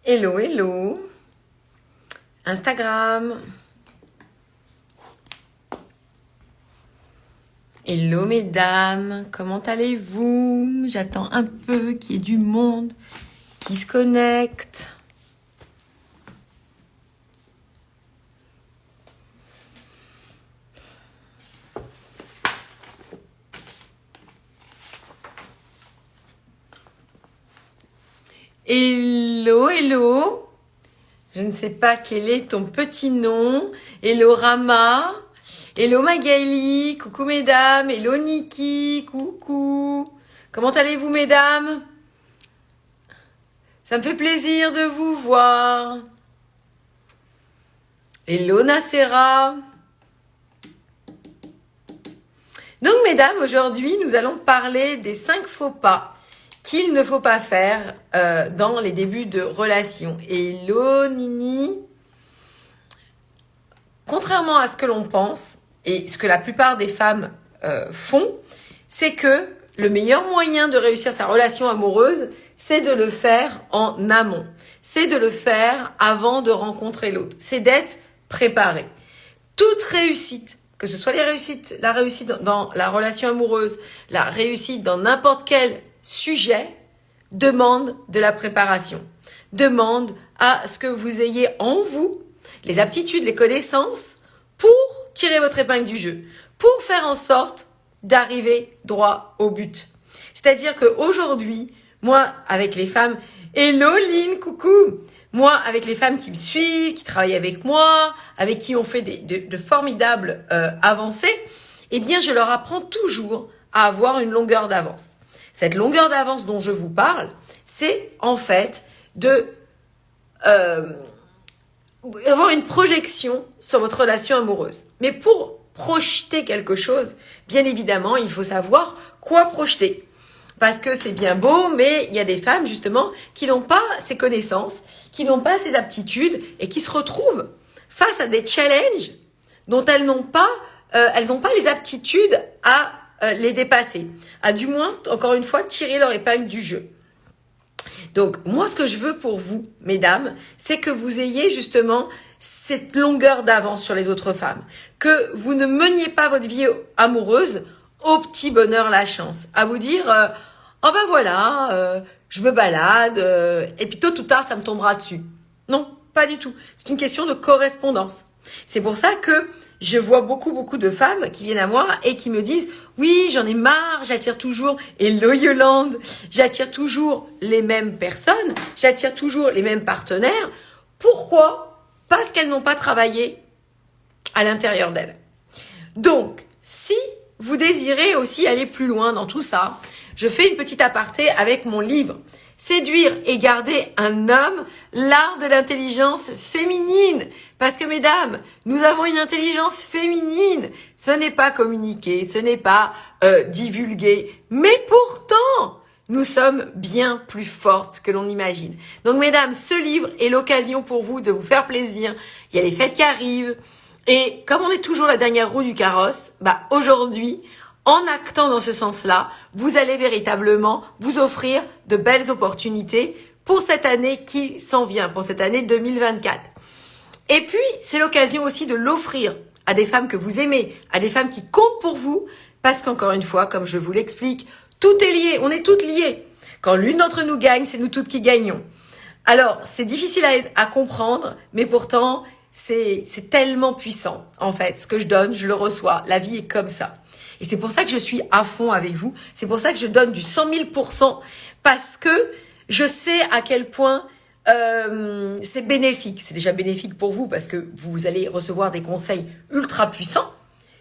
Hello, hello. Instagram. Hello mesdames, comment allez-vous? J'attends un peu qu'il y ait du monde qui se connecte. Hello, hello. Je ne sais pas quel est ton petit nom. Hello Rama. Hello Magali. Coucou mesdames. Hello Niki. Coucou. Comment allez-vous mesdames? Ça me fait plaisir de vous voir. Hello Nacera. Donc mesdames, aujourd'hui nous allons parler des 5 faux pas qu'il ne faut pas faire dans les débuts de relation. Hello Nini. Contrairement à ce que l'on pense, et ce que la plupart des femmes font, c'est que le meilleur moyen de réussir sa relation amoureuse, c'est de le faire en amont. C'est de le faire avant de rencontrer l'autre. C'est d'être préparé. Toute réussite, que ce soit la réussite dans la relation amoureuse, la réussite dans n'importe quel sujet, demande de la préparation. Demande à ce que vous ayez en vous les aptitudes, les connaissances pour tirer votre épingle du jeu, pour faire en sorte d'arriver droit au but. C'est-à-dire qu'aujourd'hui, moi, avec les femmes, hello Lynn, coucou, moi, avec les femmes qui me suivent, qui travaillent avec moi, avec qui on fait de formidables avancées, eh bien, je leur apprends toujours à avoir une longueur d'avance. Cette longueur d'avance dont je vous parle, c'est en fait de avoir une projection sur votre relation amoureuse. Mais pour projeter quelque chose, bien évidemment, il faut savoir quoi projeter. Parce que c'est bien beau, mais il y a des femmes justement qui n'ont pas ces connaissances, qui n'ont pas ces aptitudes et qui se retrouvent face à des challenges dont elles n'ont pas les aptitudes à les dépasser, à du moins, encore une fois, tirer leur épingle du jeu. Donc, moi, ce que je veux pour vous, mesdames, c'est que vous ayez justement cette longueur d'avance sur les autres femmes. Que vous ne meniez pas votre vie amoureuse au petit bonheur la chance. À vous dire, oh ben voilà, je me balade, et puis tôt ou tard, ça me tombera dessus. Non, pas du tout. C'est une question de correspondance. C'est pour ça que je vois beaucoup de femmes qui viennent à moi et qui me disent « Oui, j'en ai marre, j'attire toujours, hello Yolande, j'attire toujours les mêmes personnes, j'attire toujours les mêmes partenaires. » Pourquoi? Parce qu'elles n'ont pas travaillé à l'intérieur d'elles. Donc, si vous désirez aussi aller plus loin dans tout ça, je fais une petite aparté avec mon livre « Séduire et garder un homme, l'art de l'intelligence féminine ». Parce que mesdames, nous avons une intelligence féminine. Ce n'est pas communiquer, ce n'est pas divulguer. Mais pourtant, nous sommes bien plus fortes que l'on imagine. Donc mesdames, ce livre est l'occasion pour vous de vous faire plaisir. Il y a les fêtes qui arrivent. Et comme on est toujours la dernière roue du carrosse, aujourd'hui, en actant dans ce sens-là, vous allez véritablement vous offrir de belles opportunités pour cette année qui s'en vient, pour cette année 2024. Et puis, c'est l'occasion aussi de l'offrir à des femmes que vous aimez, à des femmes qui comptent pour vous, parce qu'encore une fois, comme je vous l'explique, tout est lié, on est toutes liées. Quand l'une d'entre nous gagne, c'est nous toutes qui gagnons. Alors, c'est difficile à comprendre, mais pourtant, c'est tellement puissant. En fait, ce que je donne, je le reçois. La vie est comme ça. Et c'est pour ça que je suis à fond avec vous. C'est pour ça que je donne du 100 000%, parce que je sais à quel point c'est bénéfique. C'est déjà bénéfique pour vous parce que vous allez recevoir des conseils ultra puissants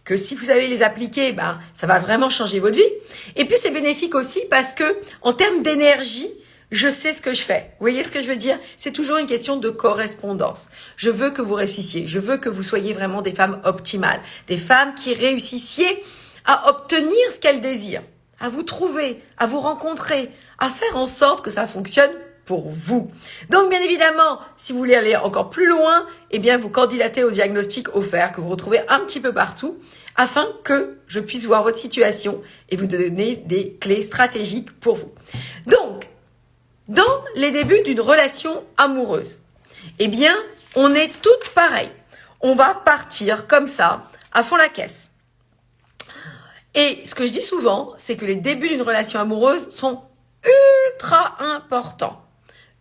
que si vous savez les appliquer, ça va vraiment changer votre vie. Et puis c'est bénéfique aussi parce que en termes d'énergie, je sais ce que je fais. Vous voyez ce que je veux dire? C'est toujours une question de correspondance. Je veux que vous réussissiez. Je veux que vous soyez vraiment des femmes optimales, des femmes qui réussissiez à obtenir ce qu'elles désirent, à vous trouver, à vous rencontrer, à faire en sorte que ça fonctionne pour vous. Donc, bien évidemment, si vous voulez aller encore plus loin, eh bien, vous candidatez au diagnostic offert que vous retrouvez un petit peu partout afin que je puisse voir votre situation et vous donner des clés stratégiques pour vous. Donc, Dans les débuts d'une relation amoureuse, eh bien, on est toutes pareilles. On va partir comme ça, à fond la caisse. Et ce que je dis souvent, c'est que les débuts d'une relation amoureuse sont ultra importants.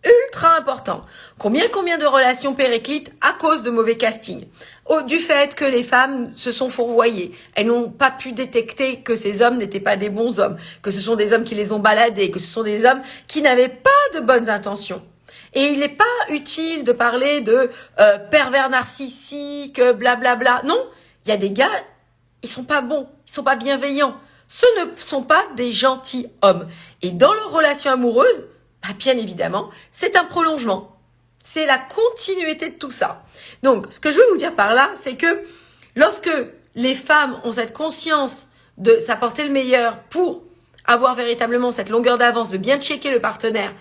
Ultra important. Combien de relations périclitent à cause de mauvais casting? Du fait que les femmes se sont fourvoyées. Elles n'ont pas pu détecter que ces hommes n'étaient pas des bons hommes, que ce sont des hommes qui les ont baladés, que ce sont des hommes qui n'avaient pas de bonnes intentions. Et il n'est pas utile de parler de pervers narcissiques, blablabla. Non, il y a des gars, ils sont pas bons, ils sont pas bienveillants. Ce ne sont pas des gentils hommes. Et dans leur relation amoureuse, bien évidemment, c'est un prolongement. C'est la continuité de tout ça. Donc, ce que je veux vous dire par là, c'est que lorsque les femmes ont cette conscience de s'apporter le meilleur pour avoir véritablement cette longueur d'avance, de bien checker le partenaire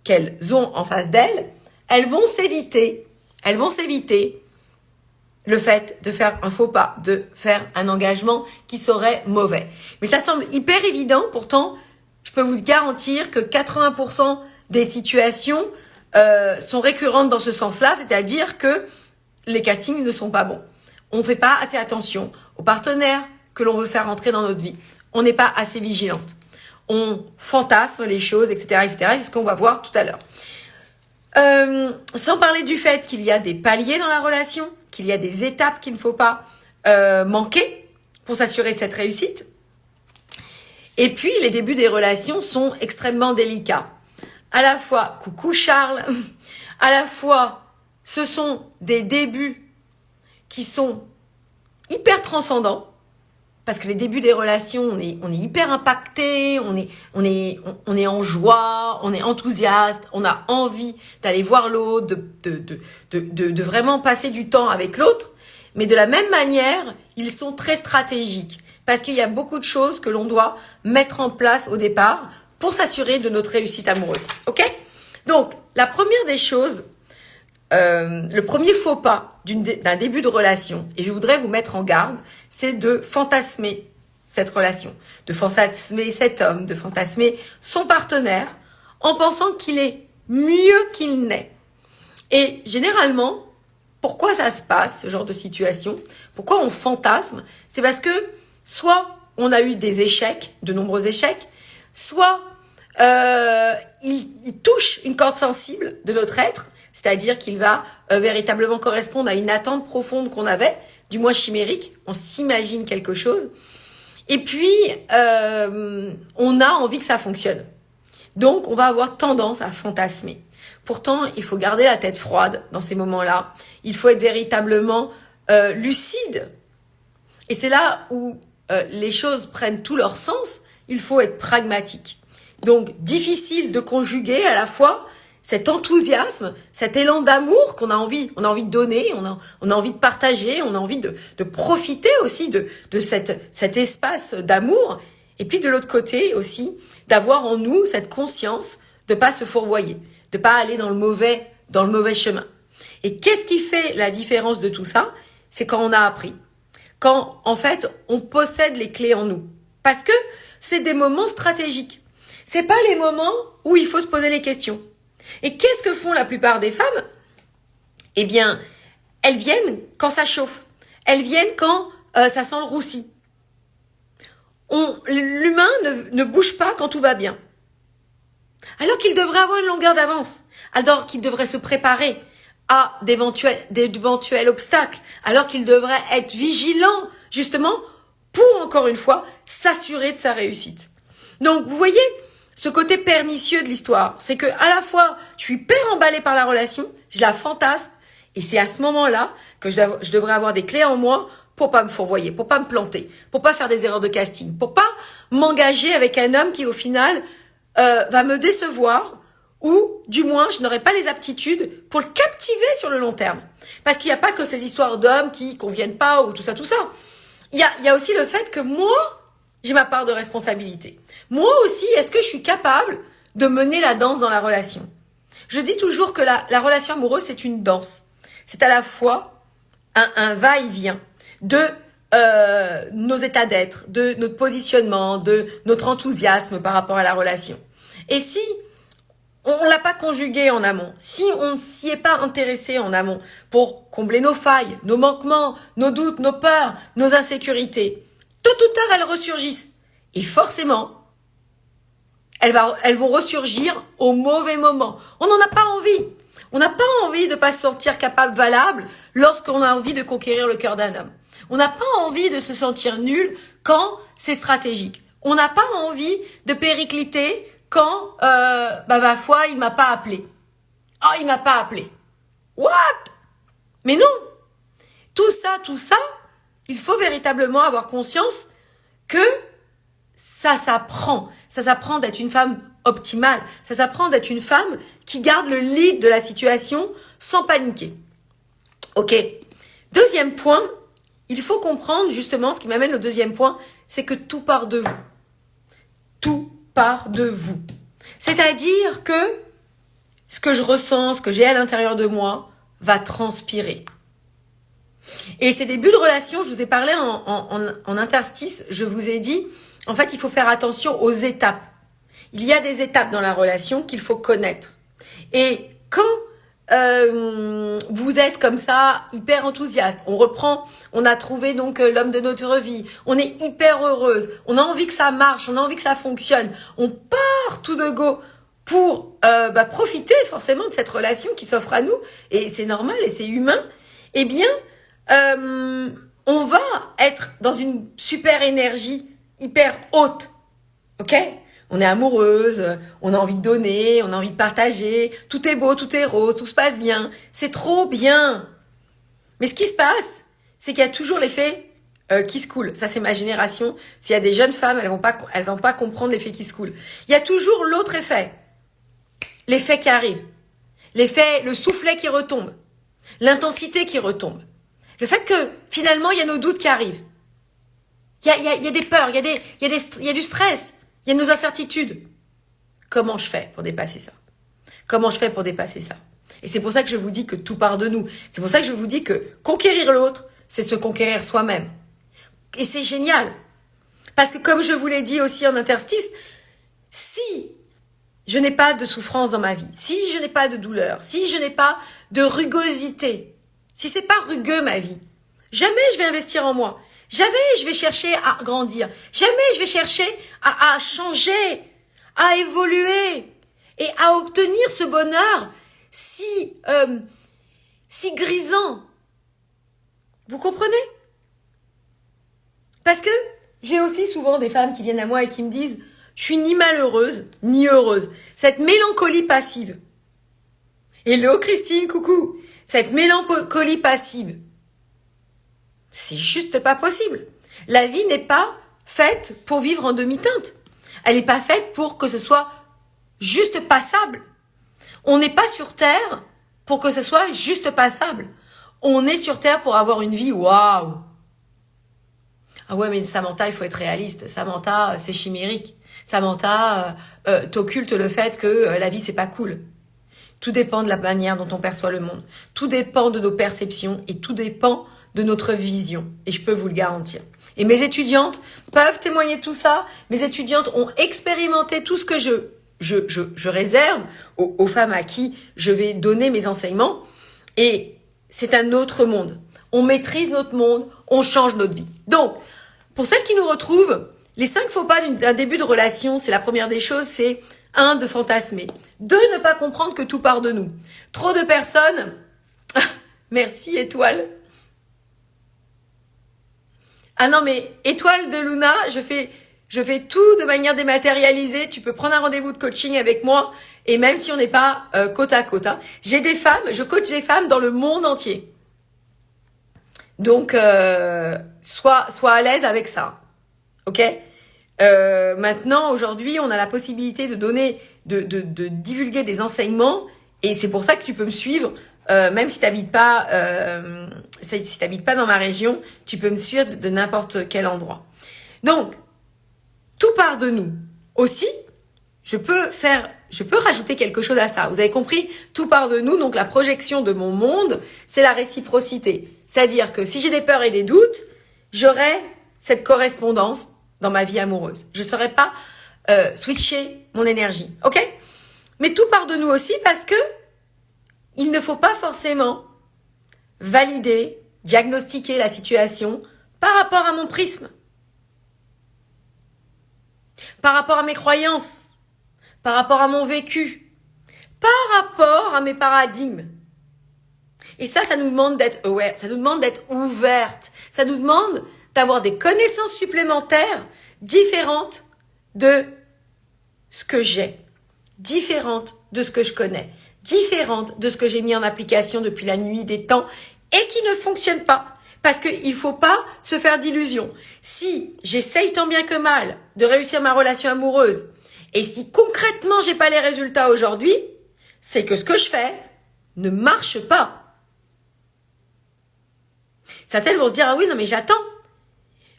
qu'elles ont en face d'elles, elles vont s'éviter le fait de faire un faux pas, de faire un engagement qui serait mauvais. Mais ça semble hyper évident, pourtant, je peux vous garantir que 80% des situations sont récurrentes dans ce sens-là, c'est-à-dire que les castings ne sont pas bons. On ne fait pas assez attention aux partenaires que l'on veut faire entrer dans notre vie. On n'est pas assez vigilante. On fantasme les choses, etc., etc. C'est ce qu'on va voir tout à l'heure. Sans parler du fait qu'il y a des paliers dans la relation, qu'il y a des étapes qu'il ne faut pas manquer pour s'assurer de cette réussite. Et puis, les débuts des relations sont extrêmement délicats. À la fois, coucou Charles, à la fois, ce sont des débuts qui sont hyper transcendants, parce que les débuts des relations, on est hyper impacté, on est en joie, on est enthousiaste, on a envie d'aller voir l'autre, de vraiment passer du temps avec l'autre. Mais de la même manière, ils sont très stratégiques, parce qu'il y a beaucoup de choses que l'on doit mettre en place au départ pour s'assurer de notre réussite amoureuse. Ok? Donc, la première des choses, le premier faux pas d'un début de relation, et je voudrais vous mettre en garde, c'est de fantasmer cette relation, de fantasmer cet homme, de fantasmer son partenaire en pensant qu'il est mieux qu'il n'est. Et généralement, pourquoi ça se passe, ce genre de situation? Pourquoi on fantasme? C'est parce que soit on a eu des échecs, de nombreux échecs, soit il touche une corde sensible de notre être, c'est-à-dire qu'il va véritablement correspondre à une attente profonde qu'on avait, du moins chimérique, on s'imagine quelque chose, et puis on a envie que ça fonctionne. Donc on va avoir tendance à fantasmer. Pourtant, il faut garder la tête froide dans ces moments-là. Il faut être véritablement lucide. Et c'est là où les choses prennent tout leur sens. Il faut être pragmatique. Donc, difficile de conjuguer à la fois cet enthousiasme, cet élan d'amour qu'on a envie de donner, on a envie de partager, on a envie de profiter aussi de cet espace d'amour. Et puis de l'autre côté aussi, d'avoir en nous cette conscience de pas se fourvoyer, de pas aller dans le mauvais chemin. Et qu'est-ce qui fait la différence de tout ça? C'est quand on a appris. Quand, en fait, on possède les clés en nous. Parce que c'est des moments stratégiques. C'est pas les moments où il faut se poser les questions. Et qu'est-ce que font la plupart des femmes? Eh bien, elles viennent quand ça chauffe. Elles viennent quand ça sent le roussi. L'humain ne bouge pas quand tout va bien. Alors qu'il devrait avoir une longueur d'avance. Alors qu'il devrait se préparer à d'éventuels obstacles. Alors qu'il devrait être vigilant, justement, pour, encore une fois, s'assurer de sa réussite. Donc, vous voyez, ce côté pernicieux de l'histoire, c'est que à la fois, je suis hyper emballée par la relation, je la fantasme, et c'est à ce moment-là que je devrais avoir des clés en moi pour pas me fourvoyer, pour pas me planter, pour pas faire des erreurs de casting, pour pas m'engager avec un homme qui, au final, va me décevoir, ou du moins, je n'aurai pas les aptitudes pour le captiver sur le long terme. Parce qu'il n'y a pas que ces histoires d'hommes qui conviennent pas, ou tout ça. Il y a aussi le fait que moi, j'ai ma part de responsabilité. Moi aussi, est-ce que je suis capable de mener la danse dans la relation? Je dis toujours que la relation amoureuse, c'est une danse. C'est à la fois un va-et-vient de nos états d'être, de notre positionnement, de notre enthousiasme par rapport à la relation. Et si On l'a pas conjugué en amont. Si on ne s'y est pas intéressé en amont pour combler nos failles, nos manquements, nos doutes, nos peurs, nos insécurités, tôt ou tard, elles ressurgissent. Et forcément, elles vont ressurgir au mauvais moment. On n'en a pas envie. On n'a pas envie de pas se sentir capable, valable, lorsqu'on a envie de conquérir le cœur d'un homme. On n'a pas envie de se sentir nul quand c'est stratégique. On n'a pas envie de péricliter quand, ma foi, il m'a pas appelé. Oh, il m'a pas appelé. What? Mais non. Tout ça, il faut véritablement avoir conscience que ça s'apprend. Ça s'apprend d'être une femme optimale. Ça s'apprend d'être une femme qui garde le lead de la situation sans paniquer. Ok. Deuxième point, il faut comprendre justement, ce qui m'amène au deuxième point, c'est que tout part de vous. Tout part de vous. C'est-à-dire que ce que je ressens, ce que j'ai à l'intérieur de moi, va transpirer. Et ces débuts de relation, je vous ai parlé en interstice, je vous ai dit, en fait, il faut faire attention aux étapes. Il y a des étapes dans la relation qu'il faut connaître. Et quand vous êtes comme ça, hyper enthousiaste, on a trouvé donc l'homme de notre vie, on est hyper heureuse, on a envie que ça marche, on a envie que ça fonctionne, on part tout de go pour profiter forcément de cette relation qui s'offre à nous, et c'est normal et c'est humain, eh bien, on va être dans une super énergie hyper haute, ok ? On est amoureuse, on a envie de donner, on a envie de partager, tout est beau, tout est rose, tout se passe bien, c'est trop bien. Mais ce qui se passe, c'est qu'il y a toujours l'effet qui se coule. Ça, c'est ma génération. S'il y a des jeunes femmes, elles vont pas comprendre l'effet qui se coule. Il y a toujours l'autre effet. L'effet qui arrive. L'effet, le soufflet qui retombe. L'intensité qui retombe. Le fait que, finalement, il y a nos doutes qui arrivent. Il y a des peurs, il y a du stress. Il y a nos incertitudes. Comment je fais pour dépasser ça? Comment je fais pour dépasser ça? Et c'est pour ça que je vous dis que tout part de nous. C'est pour ça que je vous dis que conquérir l'autre, c'est se conquérir soi-même. Et c'est génial. Parce que comme je vous l'ai dit aussi en interstice, si je n'ai pas de souffrance dans ma vie, si je n'ai pas de douleur, si je n'ai pas de rugosité, si c'est pas rugueux ma vie, jamais je vais investir en moi. Jamais je vais chercher à grandir. Jamais je vais chercher à changer, à évoluer et à obtenir ce bonheur si grisant. Vous comprenez? Parce que j'ai aussi souvent des femmes qui viennent à moi et qui me disent « Je suis ni malheureuse, ni heureuse. » Cette mélancolie passive. Hello Christine, coucou. Cette mélancolie passive. C'est juste pas possible. La vie n'est pas faite pour vivre en demi-teinte. Elle n'est pas faite pour que ce soit juste passable. On n'est pas sur Terre pour que ce soit juste passable. On est sur Terre pour avoir une vie waouh. Ah ouais, mais Samantha, il faut être réaliste. Samantha, c'est chimérique. Samantha, t'occulte le fait que la vie, c'est pas cool. Tout dépend de la manière dont on perçoit le monde. Tout dépend de nos perceptions et tout dépend de notre vision, et je peux vous le garantir. Et mes étudiantes peuvent témoigner de tout ça. Mes étudiantes ont expérimenté tout ce que je réserve aux femmes à qui je vais donner mes enseignements. Et c'est un autre monde. On maîtrise notre monde, on change notre vie. Donc, pour celles qui nous retrouvent, les 5 faux pas d'un début de relation, c'est la première des choses, c'est 1, de fantasmer. 2, ne pas comprendre que tout part de nous. Trop de personnes... Merci, étoile. Ah non, mais étoile de Luna, je fais tout de manière dématérialisée. Tu peux prendre un rendez-vous de coaching avec moi. Et même si on n'est pas côte à côte, hein. Je coach des femmes dans le monde entier. Donc, sois à l'aise avec ça. Ok? Maintenant, aujourd'hui, on a la possibilité de donner, de divulguer des enseignements. Et c'est pour ça que tu peux me suivre. Même si t'habites pas dans ma région, tu peux me suivre de n'importe quel endroit. Donc, tout part de nous. Aussi, je peux rajouter quelque chose à ça. Vous avez compris? Tout part de nous. Donc, la projection de mon monde, c'est la réciprocité. C'est-à-dire que si j'ai des peurs et des doutes, j'aurai cette correspondance dans ma vie amoureuse. Je ne saurais pas switcher mon énergie. Ok? Mais tout part de nous aussi parce que il ne faut pas forcément valider, diagnostiquer la situation par rapport à mon prisme, par rapport à mes croyances, par rapport à mon vécu, par rapport à mes paradigmes. Et ça nous demande d'être aware, ça nous demande d'être ouverte, ça nous demande d'avoir des connaissances supplémentaires différentes de ce que j'ai, différentes de ce que je connais, différentes de ce que j'ai mis en application depuis la nuit des temps et qui ne fonctionne pas. Parce qu'il ne faut pas se faire d'illusions. Si j'essaye tant bien que mal de réussir ma relation amoureuse et si concrètement j'ai pas les résultats aujourd'hui, c'est que ce que je fais ne marche pas. Certaines vont se dire, ah oui, non mais j'attends.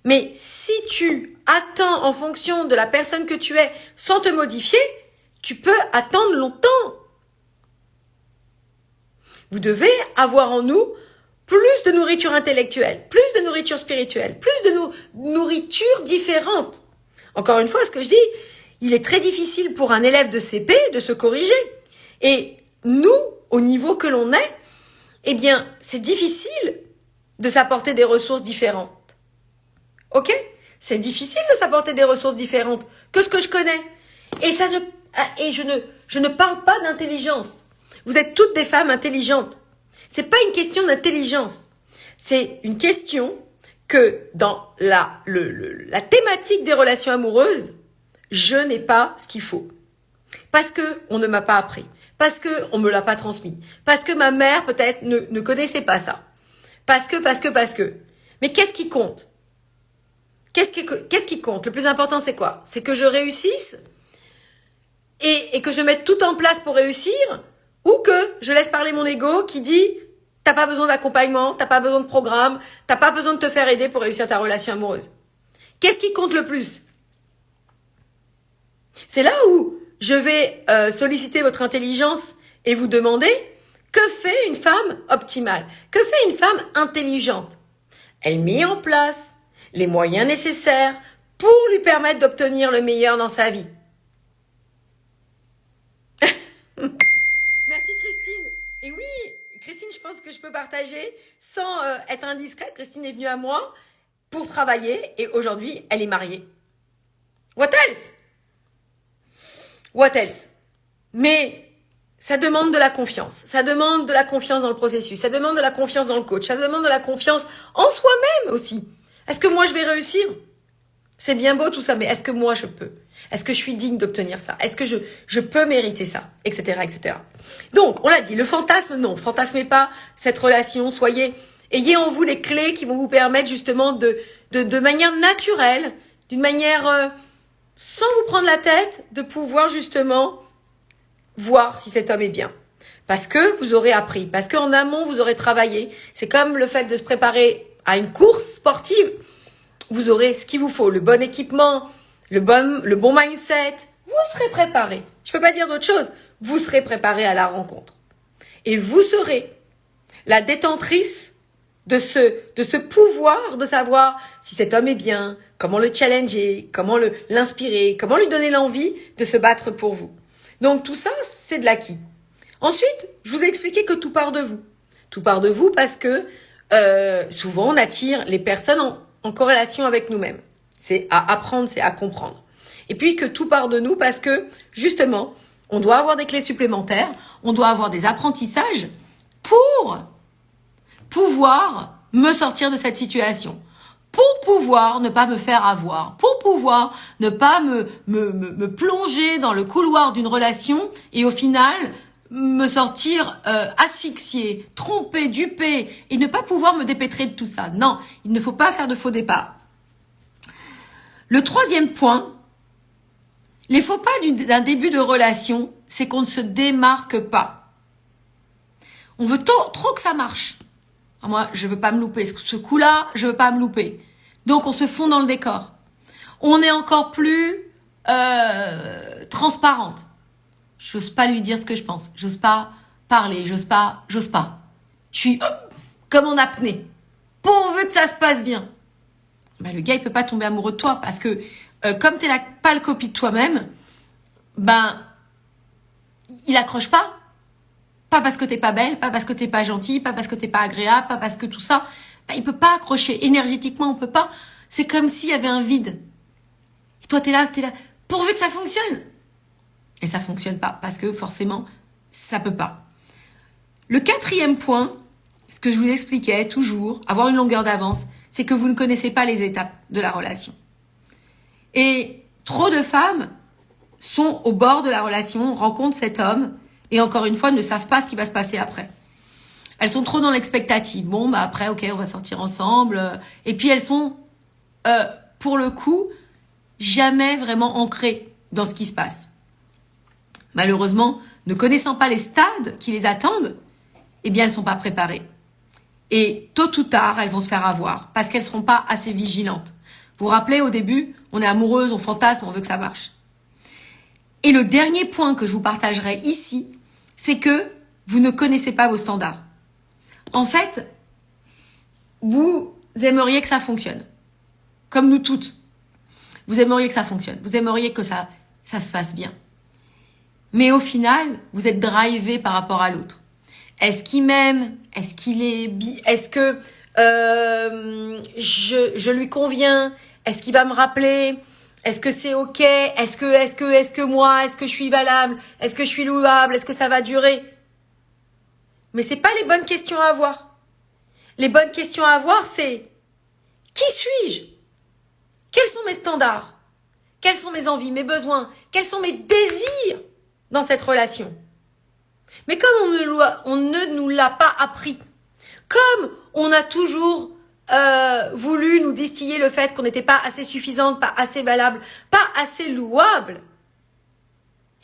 Mais si tu attends en fonction de la personne que tu es sans te modifier, tu peux attendre longtemps. Vous devez avoir en nous plus de nourriture intellectuelle, plus de nourriture spirituelle, plus de nourriture différente. Encore une fois, ce que je dis, il est très difficile pour un élève de CP de se corriger. Et nous, au niveau que l'on est, eh bien, c'est difficile de s'apporter des ressources différentes. Ok ? C'est difficile de s'apporter des ressources différentes que ce que je connais. Et je ne parle pas d'intelligence. Vous êtes toutes des femmes intelligentes. C'est pas une question d'intelligence. C'est une question que dans la thématique des relations amoureuses, je n'ai pas ce qu'il faut. Parce que on ne m'a pas appris. Parce que on me l'a pas transmis. Parce que ma mère peut-être ne connaissait pas ça. Parce que. Mais qu'est-ce qui compte? Qu'est-ce qui compte? Le plus important, c'est quoi? C'est que je réussisse et que je mette tout en place pour réussir, ou que je laisse parler mon ego qui dit t'as pas besoin d'accompagnement, t'as pas besoin de programme, t'as pas besoin de te faire aider pour réussir ta relation amoureuse. Qu'est-ce qui compte le plus? C'est là où je vais solliciter votre intelligence et vous demander que fait une femme optimale? Que fait une femme intelligente? Elle met en place les moyens nécessaires pour lui permettre d'obtenir le meilleur dans sa vie. Merci Christine. Et oui, Christine, je pense que je peux partager sans être indiscrète. Christine est venue à moi pour travailler et aujourd'hui, elle est mariée. What else? What else? Mais ça demande de la confiance. Ça demande de la confiance dans le processus. Ça demande de la confiance dans le coach. Ça demande de la confiance en soi-même aussi. Est-ce que moi, je vais réussir? C'est bien beau tout ça, mais est-ce que moi, je peux? Est-ce que je suis digne d'obtenir ça? Est-ce que je peux mériter ça? Etc., etc. Donc, on l'a dit, le fantasme, non. Fantasmez pas cette relation. Ayez en vous les clés qui vont vous permettre justement de manière naturelle, d'une manière sans vous prendre la tête, de pouvoir justement voir si cet homme est bien. Parce que vous aurez appris. Parce qu'en amont, vous aurez travaillé. C'est comme le fait de se préparer à une course sportive. Vous aurez ce qu'il vous faut. Le bon équipement, le bon mindset. Vous serez préparé. Je peux pas dire d'autre chose. Vous serez préparé à la rencontre. Et vous serez la détentrice de ce pouvoir de savoir si cet homme est bien, comment le challenger, comment l'inspirer, comment lui donner l'envie de se battre pour vous. Donc tout ça, c'est de l'acquis. Ensuite, je vous ai expliqué que tout part de vous. Tout part de vous parce que souvent on attire les personnes en corrélation avec nous-mêmes. C'est à apprendre, c'est à comprendre. Et puis que tout part de nous parce que justement, on doit avoir des clés supplémentaires, on doit avoir des apprentissages pour pouvoir me sortir de cette situation. Pour pouvoir ne pas me faire avoir, pour pouvoir ne pas me plonger dans le couloir d'une relation et au final me sortir asphyxiée, trompée, dupée et ne pas pouvoir me dépêtrer de tout ça. Non, il ne faut pas faire de faux départ. Le troisième point, les faux pas d'un début de relation, c'est qu'on ne se démarque pas. On veut trop que ça marche. Moi, je veux pas me louper. Ce coup-là, je veux pas me louper. Donc, on se fond dans le décor. On est encore plus transparente. J'ose pas lui dire ce que je pense. J'ose pas parler. J'ose pas. Je suis comme en apnée. Pourvu que ça se passe bien. Ben, le gars, il peut pas tomber amoureux de toi parce que comme t'es la pâle copie de toi-même, ben il accroche pas. Pas parce que t'es pas belle, pas parce que t'es pas gentille, pas parce que t'es pas agréable, pas parce que tout ça. Ben, il peut pas accrocher. Énergétiquement, on peut pas. C'est comme s'il y avait un vide. Et toi, t'es là. Pourvu que ça fonctionne. Et ça fonctionne pas. Parce que forcément, ça peut pas. Le 4e point, ce que je vous expliquais toujours, avoir une longueur d'avance, c'est que vous ne connaissez pas les étapes de la relation. Et trop de femmes sont au bord de la relation, rencontrent cet homme, et encore une fois, ne savent pas ce qui va se passer après. Elles sont trop dans l'expectative. Bon, bah après, ok, on va sortir ensemble. Et puis elles sont, pour le coup, jamais vraiment ancrées dans ce qui se passe. Malheureusement, ne connaissant pas les stades qui les attendent, eh bien, elles sont pas préparées. Et tôt ou tard, elles vont se faire avoir parce qu'elles seront pas assez vigilantes. Vous vous rappelez, au début, on est amoureuse, on fantasme, on veut que ça marche. Et le dernier point que je vous partagerai ici, c'est que vous ne connaissez pas vos standards. En fait, vous aimeriez que ça fonctionne. Comme nous toutes. Vous aimeriez que ça fonctionne. Vous aimeriez que ça se fasse bien. Mais au final, vous êtes drivé par rapport à l'autre. Est-ce qu'il m'aime? Est-ce qu'il est est-ce que je lui conviens? Est-ce qu'il va me rappeler? Est-ce que c'est ok? Est-ce que moi, est-ce que je suis valable? Est-ce que je suis louable? Est-ce que ça va durer? Mais c'est pas les bonnes questions à avoir. Les bonnes questions à avoir, c'est qui suis-je? Quels sont mes standards? Quelles sont mes envies, mes besoins? Quels sont mes désirs dans cette relation? Mais comme on ne nous l'a pas appris, comme on a toujours voulu nous distiller le fait qu'on n'était pas assez suffisante, pas assez valable, pas assez louable,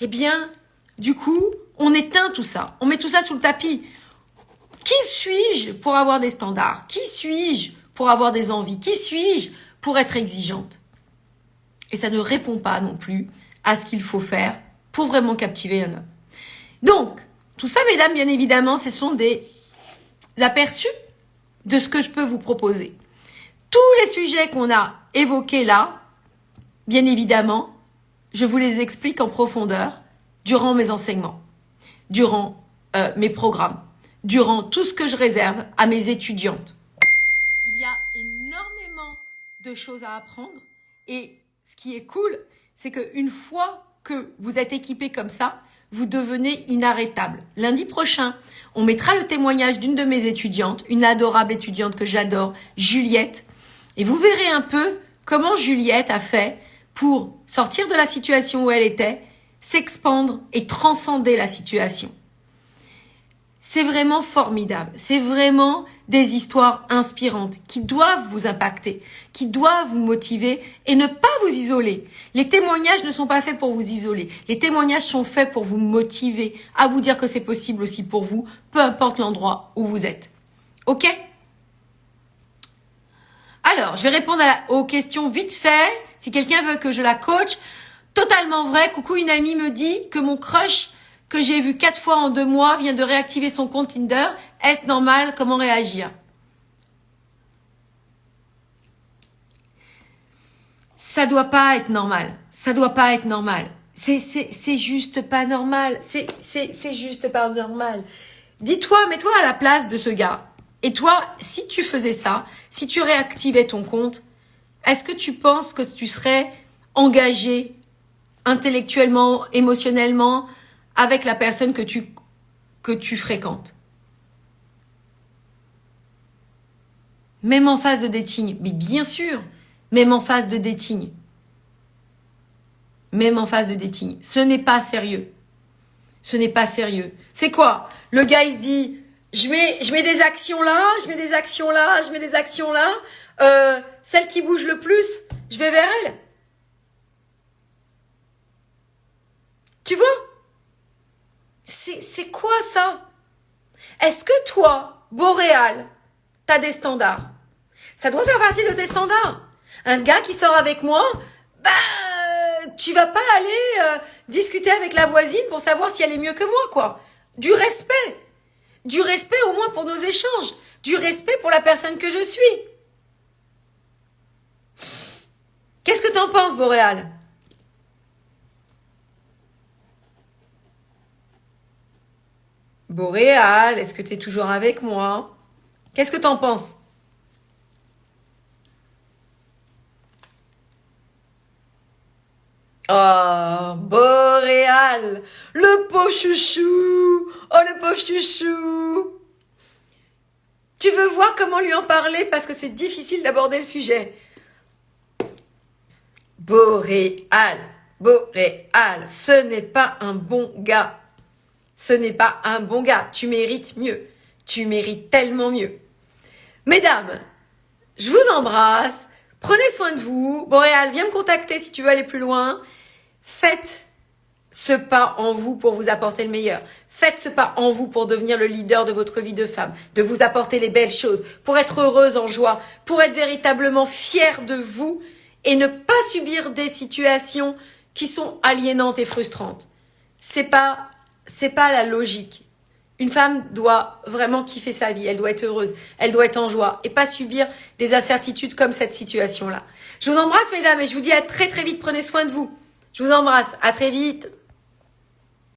eh bien, du coup, on éteint tout ça. On met tout ça sous le tapis. Qui suis-je pour avoir des standards? Qui suis-je pour avoir des envies? Qui suis-je pour être exigeante? Et ça ne répond pas non plus à ce qu'il faut faire pour vraiment captiver un homme. Donc, tout ça, mesdames, bien évidemment, ce sont des aperçus de ce que je peux vous proposer. Tous les sujets qu'on a évoqués là, bien évidemment, je vous les explique en profondeur durant mes enseignements, durant mes programmes, durant tout ce que je réserve à mes étudiantes. Il y a énormément de choses à apprendre et ce qui est cool, c'est qu'une fois que vous êtes équipé comme ça, vous devenez inarrêtable. Lundi prochain, on mettra le témoignage d'une de mes étudiantes, une adorable étudiante que j'adore, Juliette. Et vous verrez un peu comment Juliette a fait pour sortir de la situation où elle était, s'expandre et transcender la situation. C'est vraiment formidable. C'est vraiment des histoires inspirantes qui doivent vous impacter, qui doivent vous motiver et ne pas vous isoler. Les témoignages ne sont pas faits pour vous isoler. Les témoignages sont faits pour vous motiver, à vous dire que c'est possible aussi pour vous, peu importe l'endroit où vous êtes. Ok? Alors, je vais répondre aux questions vite fait. Si quelqu'un veut que je la coach, totalement vrai. Coucou, une amie me dit que mon crush que j'ai vu 4 fois en 2 mois vient de réactiver son compte Tinder. Est-ce normal? Comment réagir? Ça doit pas être normal. Ça doit pas être normal. C'est juste pas normal. C'est juste pas normal. Dis-toi, mets-toi à la place de ce gars. Et toi, si tu faisais ça, si tu réactivais ton compte, est-ce que tu penses que tu serais engagé intellectuellement, émotionnellement, avec la personne que tu fréquentes? Même en phase de dating. Mais bien sûr, même en phase de dating. Même en phase de dating. Ce n'est pas sérieux. Ce n'est pas sérieux. C'est quoi? Le gars, il se dit, je mets des actions là, je mets des actions là, je mets des actions là. Celle qui bouge le plus, je vais vers elle. Tu vois? C'est quoi ça? Est-ce que toi, Boréal, t'as des standards? Ça doit faire partie de tes standards. Un gars qui sort avec moi, bah, tu vas pas aller discuter avec la voisine pour savoir si elle est mieux que moi, quoi. Du respect. Du respect au moins pour nos échanges. Du respect pour la personne que je suis. Qu'est-ce que t'en penses, Boréal? Boréal, est-ce que tu es toujours avec moi? Qu'est-ce que t'en penses? Oh, Boréal, le pauvre chouchou. Oh, le pauvre chouchou. Tu veux voir comment lui en parler parce que c'est difficile d'aborder le sujet. Boréal, Boréal, ce n'est pas un bon gars. Ce n'est pas un bon gars. Tu mérites mieux. Tu mérites tellement mieux. Mesdames, je vous embrasse. Prenez soin de vous. Boréal, viens me contacter si tu veux aller plus loin. Faites ce pas en vous pour vous apporter le meilleur. Faites ce pas en vous pour devenir le leader de votre vie de femme, de vous apporter les belles choses, pour être heureuse en joie, pour être véritablement fière de vous et ne pas subir des situations qui sont aliénantes et frustrantes. C'est pas la logique. Une femme doit vraiment kiffer sa vie, elle doit être heureuse, elle doit être en joie et pas subir des incertitudes comme cette situation-là. Je vous embrasse mesdames et je vous dis à très très vite, prenez soin de vous. Je vous embrasse, à très vite.